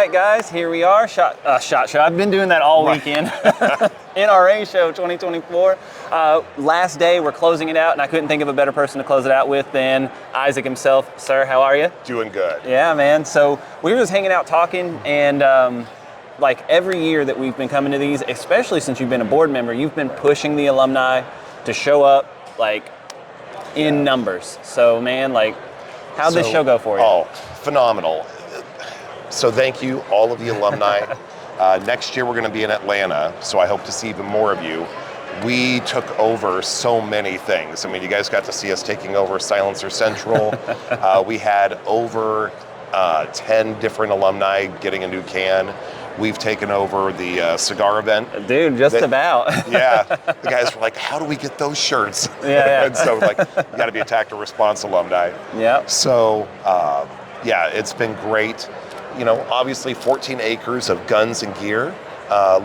right, guys, here we are. Shot show. I've been doing that all weekend. NRA show 2024. Last day, we're closing it out, and I couldn't think of a better person to close it out with than Isaac himself. Sir, how are you? Doing good. Yeah, man. So we were just hanging out talking, and like every year that we've been coming to these, especially since you've been a board member, you've been pushing the alumni to show up like in numbers. So, man, like, how'd this show go for you? Oh, phenomenal. So thank you, all of the alumni. Next year we're going to be in Atlanta, so I hope to see even more of you. We took over so many things. I mean, you guys got to see us taking over Silencer Central. We had over 10 different alumni getting a new can. We've taken over the cigar event. Dude, just about. Yeah, the guys were like, how do we get those shirts? Yeah. And so like, you got to be a tactical response alumni. Yeah. So, yeah, it's been great. You know, obviously 14 acres of guns and gear,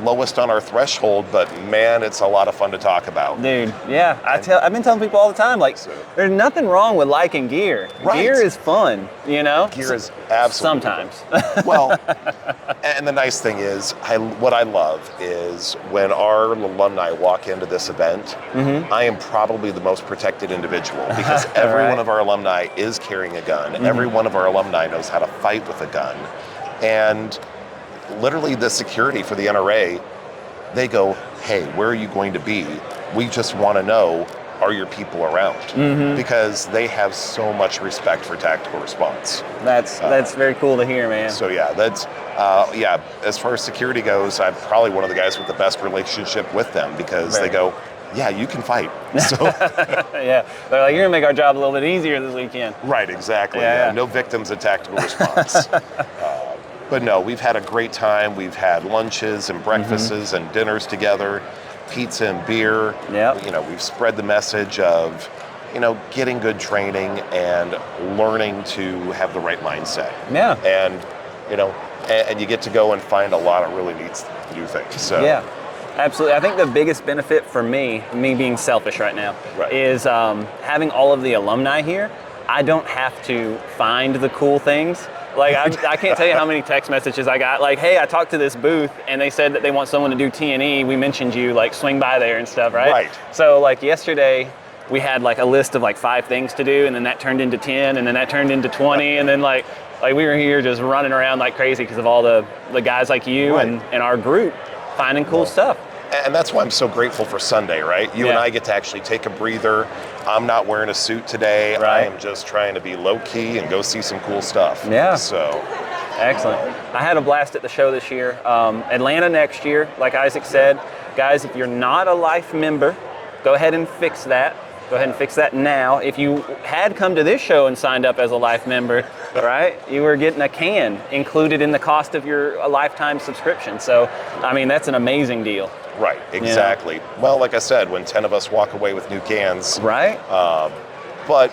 lowest on our threshold, but man, it's a lot of fun to talk about. Dude, yeah, I've been telling people all the time, like, there's nothing wrong with liking gear. Right. Gear is fun, you know? Gear is absolutely sometimes. fun. Well, and the nice thing is, what I love is when our alumni walk into this event, I am probably the most protected individual because every one of our alumni is carrying a gun. Every one of our alumni knows how to fight with a gun. And literally the security for the NRA, they go, hey, where are you going to be? We just want to know, are your people around? Because they have so much respect for tactical response. That's very cool to hear, man. So yeah, that's, yeah, as far as security goes, I'm probably one of the guys with the best relationship with them because they go, yeah, you can fight. So yeah, they're like, you're gonna make our job a little bit easier this weekend. Right, exactly. Yeah. No victims of tactical response. But no, we've had a great time. We've had lunches and breakfasts and dinners together, pizza and beer. Yeah. You know, we've spread the message of, you know, getting good training and learning to have the right mindset. Yeah. And, you know, and you get to go and find a lot of really neat new things. So yeah. Absolutely. I think the biggest benefit for me being selfish right now, is having all of the alumni here. I don't have to find the cool things. Like, I can't tell you how many text messages I got. Like, hey, I talked to this booth, and they said that they want someone to do T&E. We mentioned you, like, swing by there and stuff, right? Right. So, like, yesterday, we had, like, a list of, like, 5 things to do, and then that turned into 10, and then that turned into 20, and then, like we were here just running around like crazy because of all the guys like you and our group finding cool stuff. And that's why I'm so grateful for Sunday, right? You and I get to actually take a breather. I'm not wearing a suit today. I am just trying to be low-key and go see some cool stuff. Yeah. So. Excellent. I had a blast at the show this year. Atlanta next year, like Isaac said. Guys, if you're not a life member, go ahead and fix that. Go ahead and fix that now. If you had come to this show and signed up as a life member, right, you were getting a can included in the cost of your lifetime subscription. So, I mean, that's an amazing deal. Right, exactly. You know? Well, like I said, when 10 of us walk away with new cans. Right. But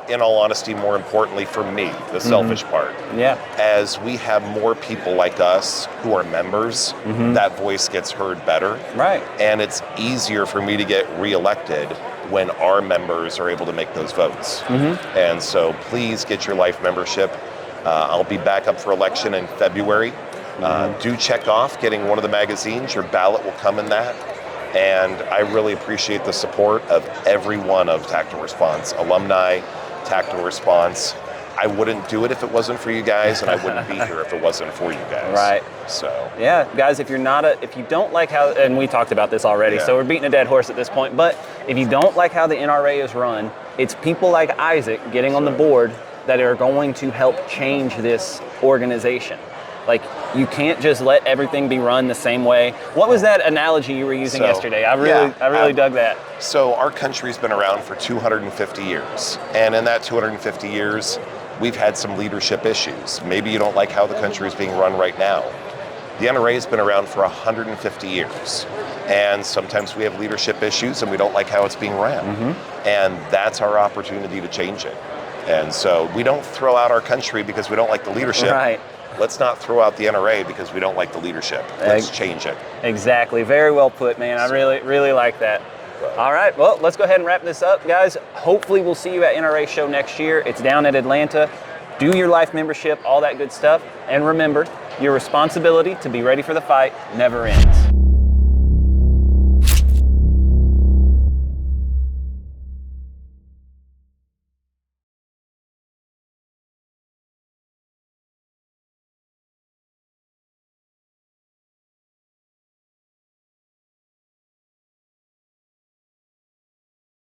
in all honesty, more importantly for me, the selfish part. Yeah. As we have more people like us who are members, that voice gets heard better. Right. And it's easier for me to get reelected when our members are able to make those votes. And so please get your life membership. I'll be back up for election in February. Do check off getting one of the magazines. Your ballot will come in that. And I really appreciate the support of every one of Tactical Response, alumni, Tactical Response. I wouldn't do it if it wasn't for you guys, and I wouldn't be here if it wasn't for you guys. Right. So. Yeah, guys, if you don't like how, and we talked about this already, so we're beating a dead horse at this point, but if you don't like how the NRA is run, it's people like Isaac getting on the board that are going to help change this organization. Like, you can't just let everything be run the same way. What was that analogy you were using yesterday? I really dug that. So our country's been around for 250 years. And in that 250 years, we've had some leadership issues. Maybe you don't like how the country is being run right now. The NRA has been around for 150 years. And sometimes we have leadership issues and we don't like how it's being ran. And that's our opportunity to change it. And so we don't throw out our country because we don't like the leadership. Right. Let's not throw out the NRA because we don't like the leadership. Let's change it. Exactly. Very well put, man. I really like that. All right. Well, let's go ahead and wrap this up, guys. Hopefully we'll see you at NRA show next year. It's down at Atlanta. Do your life membership, all that good stuff. And remember, your responsibility to be ready for the fight never ends.